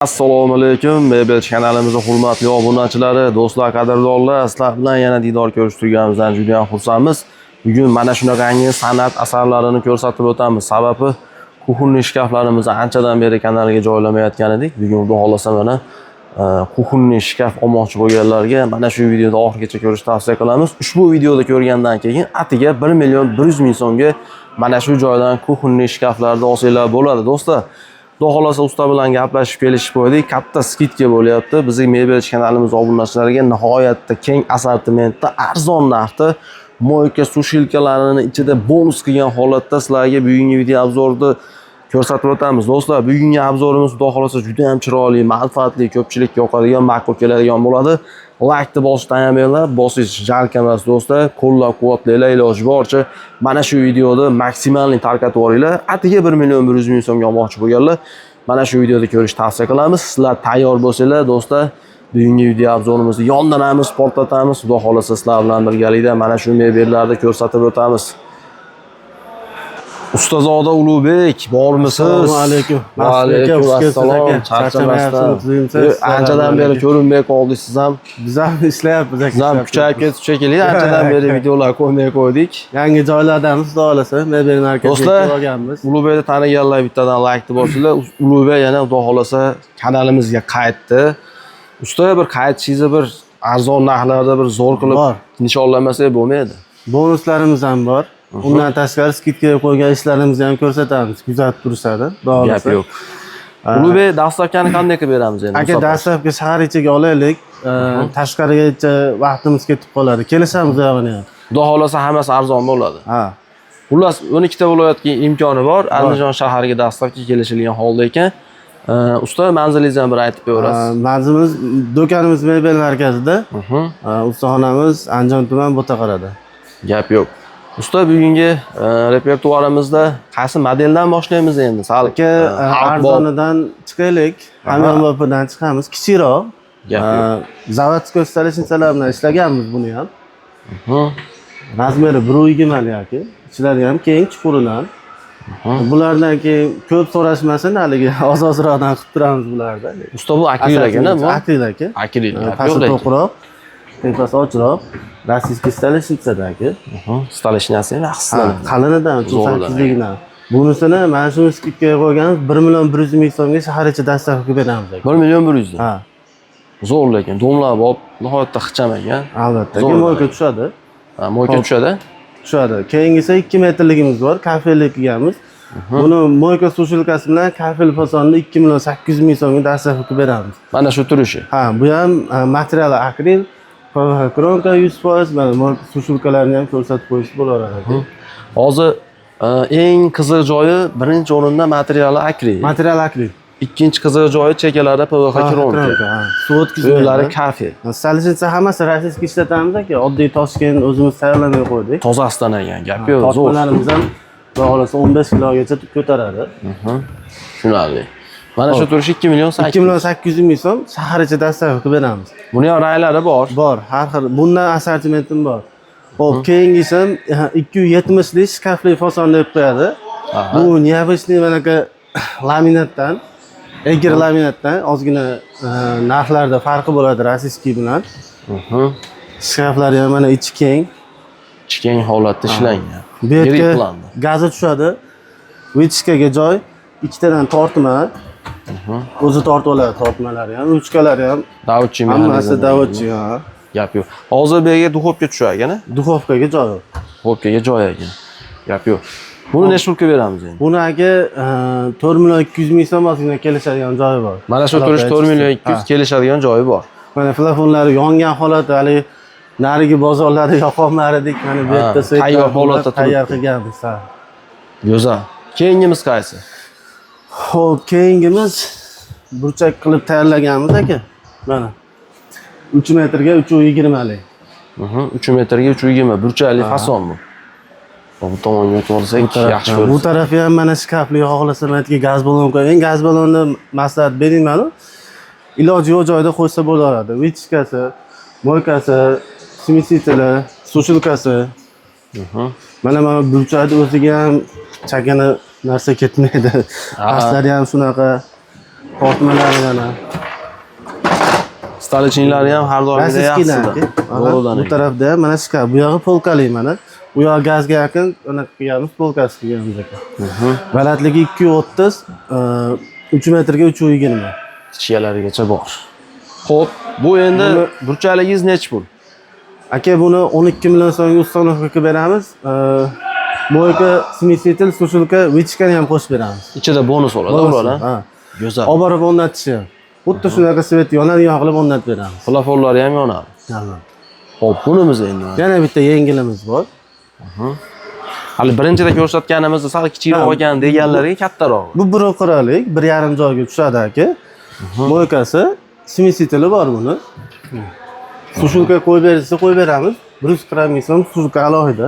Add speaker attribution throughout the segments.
Speaker 1: Assalomu alaykum, Mebel kanalimizning hurmatli obunachilari, do'stlar, qadrdonlar, sizlar bilan yana diydor ko'rishtirganimizdan juda ham xursandmiz. Bugun mana shunaqangi san'at asarlarini ko'rsatib o'tamiz. Sababi kuxunli shkaflarimizni anchadan beri kanalga joylamayotgan edik. Bugun xudo xolasa mana kuxunli shkaf olmoqchi bo'lganlarga mana shu videoda oxirigacha ko'rishni tavsiya qilamiz. Ushbu videoda ko'rgandan keyin atiga 1.100.000 so'mga mana shu joydan kuxunli shkaflarni olsanglar bo'ladi, do'stlar. Xudo xolasa usta bilan gaplashib kelishib qo'ydik. Katta skidka bo'lyapti. Bizning Mebel kanalimiz obunachilariga nihoyatda keng assortimentda arzon narxda moyka sushilkalarini ichida bonus qilgan holatda sizlarga bugungi video obzorda ko'rsatib o'tamiz. Do'stlar, bugungi obzorimiz xudo xolasa juda ham chiroyli, manfaatli, ko'pchilikka yoqadigan, ma'qul keladigan bo'ladi. Like'ni bosishdan yamanglar, bosish jalk emas do'stlar. Qo'llab-quvvatlanglar, iloji boricha mana shu videoda maksimalni tarqatib yuboringlar. Atiga 1.100.000 so'mga olmoqchi bo'lganlar mana shu videoda ko'rishni tavsiya qilamiz. Sizlar tayyor bo'lsanglar do'stlar, bugungi video obzorimizni yondanamiz, portlatamiz. Xudo xolasa sizlar bilan birgalikda mana shu mebellarni ko'rsatib o'tamiz. Ustazoda Ulug'bek, bormisiz?
Speaker 2: Assalomu alaykum.
Speaker 1: Va alaykum assalom. Charchamasdan. Anchadan beri ko'rinmay qoldik siz ham.
Speaker 2: Biz ham ishlayapmiz.
Speaker 1: Siz ham kuchayib ketib shekilli. Anchadan beri videolar qo'ymay qo'ydik.
Speaker 2: Yangi joylardamiz, xudo xolasa. Mebel markaziga kelganmiz.
Speaker 1: Ulug'bekni taniganlar bittadan like bosinglar. Ulug'bek yana xudo xolasa kanalimizga qaytdi. Usta bir qaytishingizni bir arzon narxlarda bir zo'r qilib nishonlamasak bo'lmaydi.
Speaker 2: Bonuslarimiz ham bor. Undan tashqari skidga qo'ygan ishlarimizni ham ko'rsatamiz. Kuzatib turishadi.
Speaker 1: Gap yo'q. Ulug'bek dastlabkani qanday qilib beramiz endi?
Speaker 2: Aka, dastlabki shahar ichiga olaylik. Tashqarigacha vaqtimiz ketib qoladi. Kelishamiz uyog'ini ham.
Speaker 1: Xudo xolasa hammasi arzon bo'ladi.
Speaker 2: Ha.
Speaker 1: Xullas 12 ta viloyatga imkoni bor. Andijon shahariga dastlabki kelishilgan holda ekan. Usta, manzilingizni ham bir aytib berasiz.
Speaker 2: Manzilimiz do'konimiz Mebel markazida. Ustaxonamiz Andijon tuman Bo'taqarada.
Speaker 1: Gap yo'q. Usta, bugungi repertuarimizda qaysi modeldan boshlaymiz endi?
Speaker 2: Salki arzonidan chiqaylik, hamyonbopidan chiqamiz, kichikroq. Zavodskiy stolishnichalar bilan ishlaganmiz buni ham. Razmeri 1.20 yoki. Ichlari ham keng, chuquridan. Bulardan keyin ko'p so'rashmasin, haligi oz-ozroqdan qilib turamiz bularda.
Speaker 1: Usta, bu akril ekan-a bu?
Speaker 2: Akril aka.
Speaker 1: Akril.
Speaker 2: Pasti to'qroq, tepasi ochroq. Rossiyskiy stolishnichadagi.
Speaker 1: Stolishnyasi yaxshisidan.
Speaker 2: Qalinidan, 38ligidan. Bunisini mana shu skidga qo'yganmiz 1.100.000 so'mga shahar ichi dastlabki beramiz.
Speaker 1: 1.100.000.
Speaker 2: Ha.
Speaker 1: Zo'r lekin domlab olib, nihoyatda ixcham ekan.
Speaker 2: Albatta, moyka tushadi.
Speaker 1: Ha, moyka tushadi.
Speaker 2: Tushadi. Keyingisi 2 metrligimiz bor, kafellik qilganmiz. Buni moyka sushilkasi bilan kafel fasonni 2.800.000 so'mga dastlabki beramiz.
Speaker 1: Mana shu turishi.
Speaker 2: Ha, bu ham materiali akril, PVH kronka 100%, mana sushilkalarni ham ko'rsatib qo'yish bo'laveradi.
Speaker 1: Hozir eng qiziq joyi birinchi o'rinda materiali akril.
Speaker 2: Material akril.
Speaker 1: Ikkinchi qiziq joyi chekalari PVH kronka.
Speaker 2: Suv o'tkazmaydi.
Speaker 1: Uylari kafe.
Speaker 2: Stolishnica hammasi rossiyskiy ishlatamiz aka. Oddiy Toshkent o'zimiz tayyorlamay qo'ydik.
Speaker 1: Tozasidan ekan, gap yo'q, zo'r.
Speaker 2: Tortmalarimiz ham xudo xolasa 15 kilogacha ko'taradi.
Speaker 1: Tushunarli. Mana shu turish
Speaker 2: 2.800.000 so'm shahar ichi dastlabki beramiz.
Speaker 1: Buni ham ranglari bor.
Speaker 2: Bor, har xil. Bundan assortimentim bor. Xo'p, keyingisi 270 lik shkafli fason deb qo'yadi. Bu neobычный manaka laminatdan, egri laminatdan ozgina narxlarda farqi bo'ladi rossiyskiy bilan. Shkaflari ham mana ichi keng.
Speaker 1: Ichi keng holatda ishlangan.
Speaker 2: Bu yerga gazi tushadi. Vichkaga joy, ikkitadan tortma. O'zi tortib oladi, tortmalari ham, ruchkalari ham.
Speaker 1: Davutchi
Speaker 2: hammasi davutchi, ha.
Speaker 1: Gap yo'q. Hozir bu yerga duxovka tushar ekan-a?
Speaker 2: Duxovkaga joy yo'q.
Speaker 1: Duxovkaga joy ekan. Gap yo'q. Buni necha pulga beramiz endi?
Speaker 2: Buni aka 4.200.000 so'm ozgina kelishadigan joyi bor.
Speaker 1: Mana shu turish 4.200.000 kelishadigan joyi bor.
Speaker 2: Mana plafonlari yongan holati, hali narigi bozorlarda yoqolmadik, mana bu yerda
Speaker 1: tayyor holatda
Speaker 2: tayyor qilganmiz.
Speaker 1: Go'zal. Keyingimiz qaysi?
Speaker 2: Xo'p, keyingimiz burchak qilib tayyorlaganmiz aka. Mana 3 metrga 3.20 lik.
Speaker 1: 3 metrga 3.20 burchakli fason bu. Bu tomonga o'tib olsak yaxshi bo'ladi.
Speaker 2: Bu tarafi ham mana shkafli xohlasa maytga gaz ballon qo'ying. Gaz ballonni maslahat beringmanu. Iloji yo'q joyda qo'ysa bo'laveradi. Vichkasi, moykasi, smesитель, sushilkasi. Mana burchakni o'ziga ham chakana narsa ketmaydi. Pastlari ham shunaqa. Tortmalari mana.
Speaker 1: Stolichinglari ham har doimgidek yaxshida.
Speaker 2: Bu tarafda ham mana shkaf. Bu yog'i polkali mana. Bu yog'i gazga yaqin unaqa qilganmiz, polkasi qilganmiz aka. Balandligi 230, 3 metrga 320.
Speaker 1: Chiyalarigacha bor. Xo'p, bu endi burchaligingiz necha pul?
Speaker 2: Aka buni 12 million so'mga ustonovkaga beramiz. Mo'yka, smisитель, sushilka, vichkani ham qo'shib beramiz.
Speaker 1: Ichida bonus bo'ladi, ular.
Speaker 2: Ha.
Speaker 1: Go'zal.
Speaker 2: Olib borib o'rnatishi. Xuddi shunaqa svet yonadigan qilib o'rnatib beramiz.
Speaker 1: Plafonlari ham yonadi.
Speaker 2: Albatta.
Speaker 1: Xo'p, bunimiz endi.
Speaker 2: Yana bitta yengilimiz bor.
Speaker 1: Hali birinchida ko'rsatganimizda sal kichikroq ekan deganlarga kattaroq.
Speaker 2: Bu broqoralik 1,5 joyga tushadi aka. Mo'ykasi, smisитель bor buni. Sushilka qo'yib bersa qo'yib beramiz. 140 so'm sushilka alohida.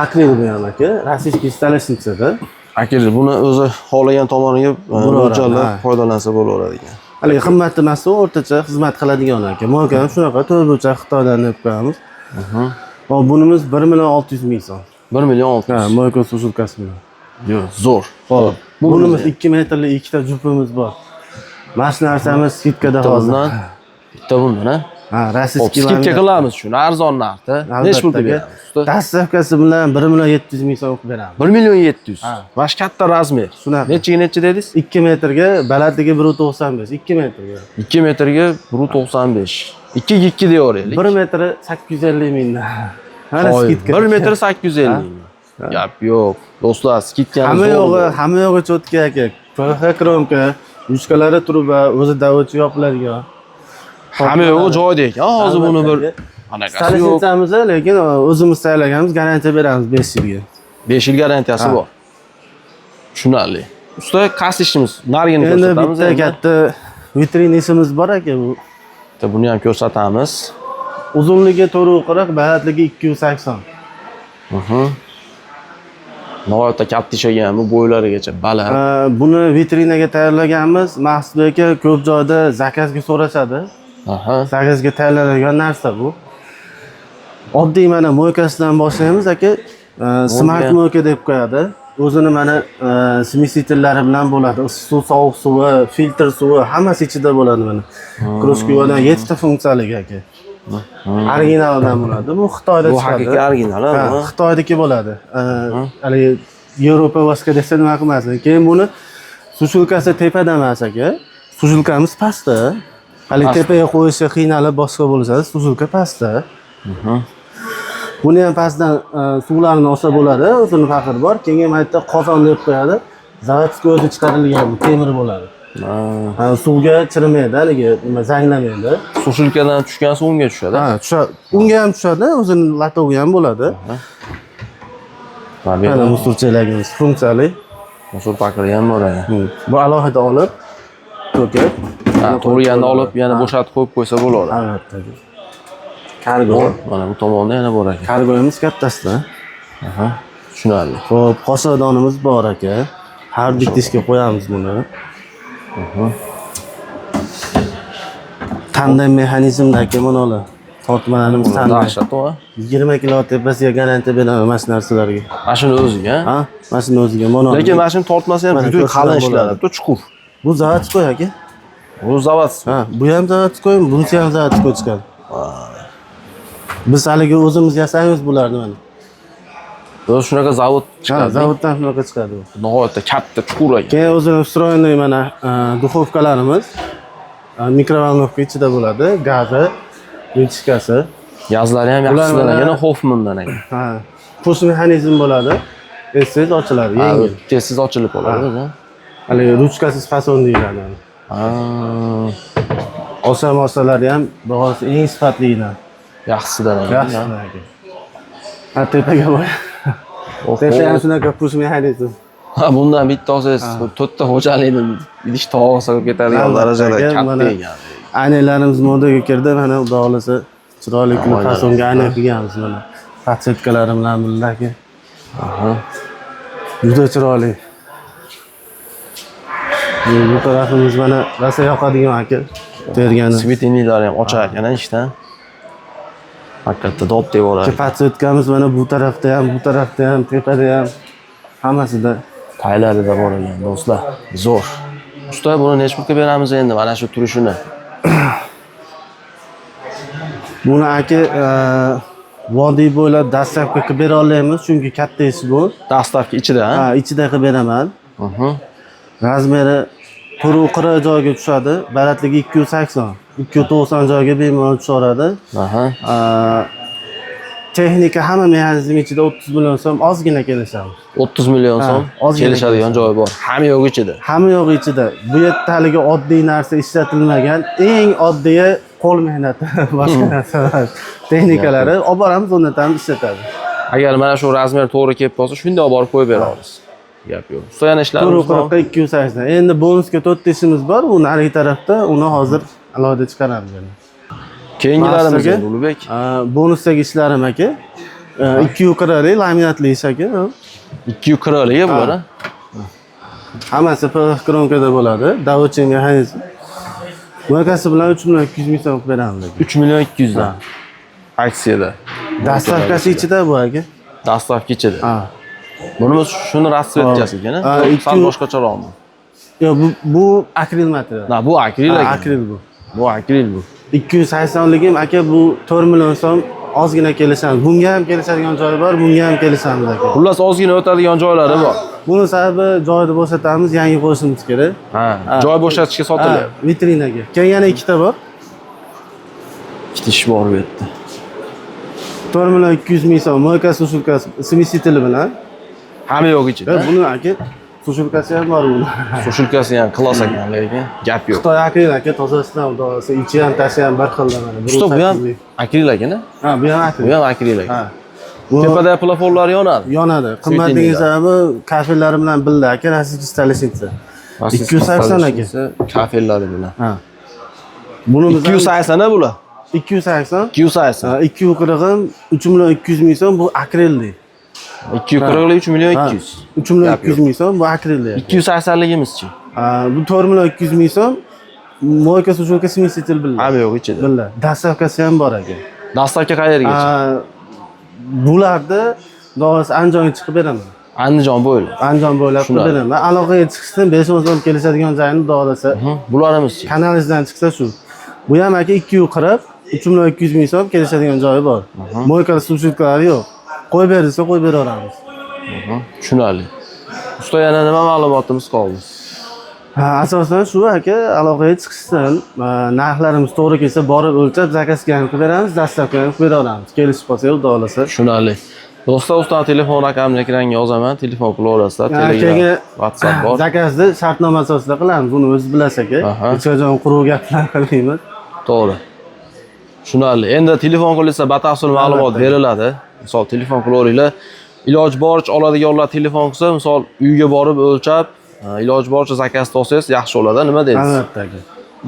Speaker 2: Akril bu ham aka, rossiyskiy stolishnichada.
Speaker 1: Akil buni o'zi xohlagan tomoniga mo'ljallab foydalansa bo'laveradi ekan.
Speaker 2: Haligi qimmat emas, o'rtacha xizmat qiladigan aka. Mo'yka ham shunaqa to'rtburchak Xitoydan olib qo'yamiz. Hop, bunimiz 1 million 600 ming so'm.
Speaker 1: 1 million 600.
Speaker 2: Ha, mo'yka sushilkasi bilan.
Speaker 1: Yo'q, zo'r.
Speaker 2: Xo'p, bunimiz 2 metrli ikkita jupimiz bor. Mana shu narsamiz skidkada hozir.
Speaker 1: Bitta bundan, ha?
Speaker 2: Ha, rossiyskiy
Speaker 1: skidka qilamiz shuni, arzon narxda. Necha pulga beramiz?
Speaker 2: Dastavkasi bilan 1 million 700 ming so'm qilib beramiz.
Speaker 1: 1 million 700. Vash katta razmer.
Speaker 2: Shunaqa.
Speaker 1: Necha dedingiz?
Speaker 2: 2 metrga, balandligi 1.95, 2 metrga.
Speaker 1: 2 metrga 1.95. 2 ga 2 deyaveraylik.
Speaker 2: 1 metri 850 mingdan. Mana skidka.
Speaker 1: 1 metr 850 ming. Gap yo'q. Do'stlar, skidkamiz
Speaker 2: hamma yo'g'i cho'tka aka. PH kromka, yushkalari truba, o'zi davodchi yopiladigan.
Speaker 1: Hamma yo'g'i joyida ekan. Hozir buni bir anaqasi yo'q.
Speaker 2: Stolishnicamiz, lekin o'zimiz tayyorlaganmiz, garantiya beramiz 5 yilga.
Speaker 1: 5 yil garantiyasi bor. Tushunarli. Usta qaysi ishimiz? Narigini ko'rsatamiz.
Speaker 2: Endi bitta katta vitrinasimiz bor aka bu.
Speaker 1: Buni ham ko'rsatamiz.
Speaker 2: Uzunligi 440, balandligi 280.
Speaker 1: Nihoyatda katta ishlagan bu bo'ylarigacha baland.
Speaker 2: Buni vitrinaga tayyorlaganmiz. Maqsud aka ko'p joyda zakazga so'rashadi. Zakazga tayyorlanadigan narsa bu. Oddiy mana mo'ykasidan boshlaymiz aka. Smart mo'yka deb qo'yadi. O'zini mana smisitellari bilan bo'ladi. Suv, sovuq suvi, filtr suvi hammasi ichida bo'ladi mana. Kroshkovadan 7 ta funksiyali aka. Originaldan bo'ladi. Bu Xitoyda chiqadi.
Speaker 1: Bu haqiqiy original, ha?
Speaker 2: Xitoydagi bo'ladi. Haligi Yevropa boshqa desa nima qilmasin. Keyin buni sushilkasi tepada emas aka. Sushilkamiz pastda. Hali tepaga qo'yishi qiynalib boshqa bo'lsa, sushilka pastda. Buni ham pastdan suvlarni olsa bo'ladi, o'zini faqir bor. Keyin maytda qozon deb qo'yadi. Zavodskiy o'zi chiqarilgan temir bo'ladi. Suvga chirimaydi, haligi nima zanglamaydi.
Speaker 1: Sushilkadan tushgan suv unga tushadi.
Speaker 2: Ha, tushadi. Unga ham tushadi, o'zini latovi ham bo'ladi. Mana musurchalarimiz funksiyali.
Speaker 1: Musur pakiri ham bor ekan.
Speaker 2: Bu alohida olib, to'kib,
Speaker 1: to'g'riganda olib, yana bo'shatib qo'yib qo'ysa bo'ladi.
Speaker 2: Albatta. Kargo.
Speaker 1: Mana bu tomonda yana bor ekan.
Speaker 2: Kargoyimiz kattasida.
Speaker 1: Tushunarli.
Speaker 2: Xo'p, qoshiqdonimiz bor aka. Har bittasiga qo'yamiz buni. Tandem mexanizmdagi monolar. Tortmalarimiz tandem. 20 kilo tepasiga garantiya beraman mana shu narsalarga.
Speaker 1: Mashina o'ziga,
Speaker 2: ha? Mashina o'ziga monolar.
Speaker 1: Lekin mashina tortmasa ham juda qalin ishlanadi, chuqur.
Speaker 2: Bu zavodskoy aka.
Speaker 1: Bu zavodskoy.
Speaker 2: Ha, bu ham zavodskoy, bunisi ham zavodskoy chiqadi. Biz haligi o'zimiz yasaymiz bularni mana.
Speaker 1: O'zi shunaqa zavod chiqadi.
Speaker 2: Zavoddan shunaqa chiqadi.
Speaker 1: Nihoyatda katta, chuqur ekan.
Speaker 2: Keyin o'zini встроенный mana duxovkalarimiz mikrovolnovka ichida bo'ladi, gazi, ventichkasi.
Speaker 1: Gazlari ham yaxshidan ekan, Hoffmandan ekan.
Speaker 2: Ha, push mexanizm bo'ladi. Tez ochiladi, yengil.
Speaker 1: Tez ochilib qoladi, ha.
Speaker 2: Haligi ruchkasiz fason deyiladi. Osa-mosalari ham bahorsi eng sifatlidan.
Speaker 1: Yaxshisidan ekan.
Speaker 2: Ha, tepaga boy. Tepa ham shunaqa push mexanizm.
Speaker 1: Ha, bundan bitta olsangiz, to'rtta xo'jalikni idish tog'i solib ketadigan darajada katta ekan.
Speaker 2: Aynalarimiz modaga kirdi, mana xudo xolasa chiroyli qilib fasonga ayna qilganmiz mana. Patsetkalari bilan birga. Juda chiroyli. Bu tarafimiz mana rosa yoqadigan aka. Tergani.
Speaker 1: Svetinilari ham ochiq ekan ishdan. Haqiqatda dop deb oladi.
Speaker 2: Patsetkamiz mana bu tarafda ham, bu tarafda ham, tepada ham hammasida.
Speaker 1: Taylarida bor ekan do'stlar. Zo'r. Usta buni necha pulga beramiz endi mana shu turishini?
Speaker 2: Buni aka vodiy bo'ylab dastlabki qilib bera olmaymiz, chunki katta ish bu.
Speaker 1: Dastavka ichida, ha?
Speaker 2: Ha, ichida qilib beraman.
Speaker 1: Mhm.
Speaker 2: Razmeri 40 joyga tushadi. Balandligi 280, 290 joyga bemalol tushaveradi.
Speaker 1: Aha.
Speaker 2: Texnika hamma mexanizm ichida 30 million so'm ozgina kelishadi.
Speaker 1: 30 million so'm
Speaker 2: ozgina
Speaker 1: kelishadigan joyi bor. Hamma yo'q ichida.
Speaker 2: Hamma yo'q ichida. Bu yerda haligi oddiy narsa ishlatilmagan, eng oddiy qo'l mehnati boshqa narsalar texnikalari olib boramiz, o'rnatamiz, ishlatadi.
Speaker 1: Agar mana shu razmer to'g'ri kelib qolsa, shunday olib borib qo'yib beramiz. Gap yo'q. Usta yana ishlarimiz bor.
Speaker 2: 280. Endi bonusga 4 ishimiz bor. U narigi tarafda, uni hozir alohida chiqaramiz.
Speaker 1: Keyingilarimiz endi Ulug'bek.
Speaker 2: Bonusdagi ishlarim aka. 2 yuqorili laminatli ish aka.
Speaker 1: 2 yuqorili bular.
Speaker 2: Hammasi PVC kronkada bo'ladi. Davochin mexanizm. Bunaqasi bilan 3 million 200 ming so'm beramiz.
Speaker 1: 3 million 200 dan. Aksiyada.
Speaker 2: Dastavkasi ichida bu aka.
Speaker 1: Dastavka ichida.
Speaker 2: Ha.
Speaker 1: Bunimiz shuni rasvetchasiga, sal boshqacharoqmi?
Speaker 2: Yo'q, bu akril material.
Speaker 1: Na, bu akril ekan.
Speaker 2: Akril bu.
Speaker 1: Bu akril bu.
Speaker 2: 280ligim aka, bu 4 million so'm ozgina kelishamiz. Bunga ham kelishadigan joyi bor, bunga ham kelishamiz aka.
Speaker 1: Xullas ozgina o'tadigan joylari bor.
Speaker 2: Buni sababi joyni bo'shatamiz, yangi qo'yishimiz kerak.
Speaker 1: Ha, joy bo'shatishga sotilyapti.
Speaker 2: Vitrinaga. Keyin yana ikkita bor.
Speaker 1: Ikkita ish bor bu yerda.
Speaker 2: 4 million 200 ming so'm moykasi usulkasi smisitili bilan.
Speaker 1: Hamma yo'q ichida.
Speaker 2: Buni aka sushulkasi ham bor buni.
Speaker 1: Sushulkasi ham klass ekan, lekin gap yo'q.
Speaker 2: Xitoy akril aka, tozasidan udolasi, ichi ham tashi ham bir xil mana.
Speaker 1: Usta bu ham akril ekan-a?
Speaker 2: Ha, bu ham akril.
Speaker 1: Bu ham akril ekan.
Speaker 2: Ha.
Speaker 1: Tepada plafonlar yonadi.
Speaker 2: Yonadi. Qimmatligi sababi kafellari bilan birga aka, rasitchi stalishinsa. 280 aka.
Speaker 1: Kafellari bilan.
Speaker 2: Ha. Buni
Speaker 1: 280 bular.
Speaker 2: 280.
Speaker 1: 280.
Speaker 2: 2 yuqorig'im 3 million 200 ming so'm bu akrilli.
Speaker 1: 2 yuqorig'li 3 million 200.
Speaker 2: 3 million 200 ming so'm bu akrilli.
Speaker 1: 280ligimizchi.
Speaker 2: Bu 4 million 200 ming so'm moyka sushulka smisitili bilan.
Speaker 1: Hamma yo'q ichida.
Speaker 2: Billah. Dastavkasi ham bor aka.
Speaker 1: Dastavka qayergacha?
Speaker 2: Bularda doğrusu Andijonga chiqib beraman.
Speaker 1: Andijon bo'ylab.
Speaker 2: Andijon bo'ylab qilib beraman. Aloqaga chiqishdan 5-10 so'm kelishadigan joyini doğrusu.
Speaker 1: Bularimiz-chi?
Speaker 2: Kanalingizdan chiqsa shu. Bu ham aka 2 yuqorib 3 million 200 ming so'm kelishadigan joyi bor. Moyka sushulkalari yo'q. Qo'yib bersa qo'yib beraveramiz.
Speaker 1: Tushunarli. Usta yana nima ma'lumotimiz qoldi?
Speaker 2: Asosan shu aka, aloqaga chiqishdan narxlarimiz to'g'ri kelsa borib o'lchab zakazga ham qilib beramiz, dastavka ham qilib beraveramiz. Kelishib qolsa xudo xohlasa.
Speaker 1: Tushunarli. Do'stlar, ustaning telefon raqamini ekranga yozaman, telefon qilaverasizlar. Telegram, WhatsApp bor.
Speaker 2: Zakazni shartnoma asosida qilamiz. Buni o'zingiz bilasiz aka. Hech qachon quruq gaplar qilmaymiz.
Speaker 1: To'g'ri. Tushunarli. Endi telefon qilinsa batafsil ma'lumot beriladi. Misol telefon qilaveringlar. Iloji boricha oladiganlar telefon qilsa, misol uyga borib o'lchab, iloji boricha zakaz olsangiz yaxshi bo'ladi, nima deysiz?
Speaker 2: Albatta aka.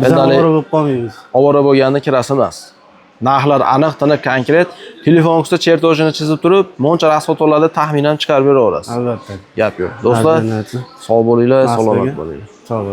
Speaker 2: Biz ovora bo'lib qolmaymiz.
Speaker 1: Ovora bo'lganda kirasi emas. Narxlar aniq, tiniq, konkret. Telefon qilsa chertojini chizib turib, moncha rasxotlarni taxminan chiqarib beraverasiz.
Speaker 2: Albatta.
Speaker 1: Gap yo'q. Do'stlar, sog' bo'linglar, salomat bo'linglar.
Speaker 2: Sog' bo'ling.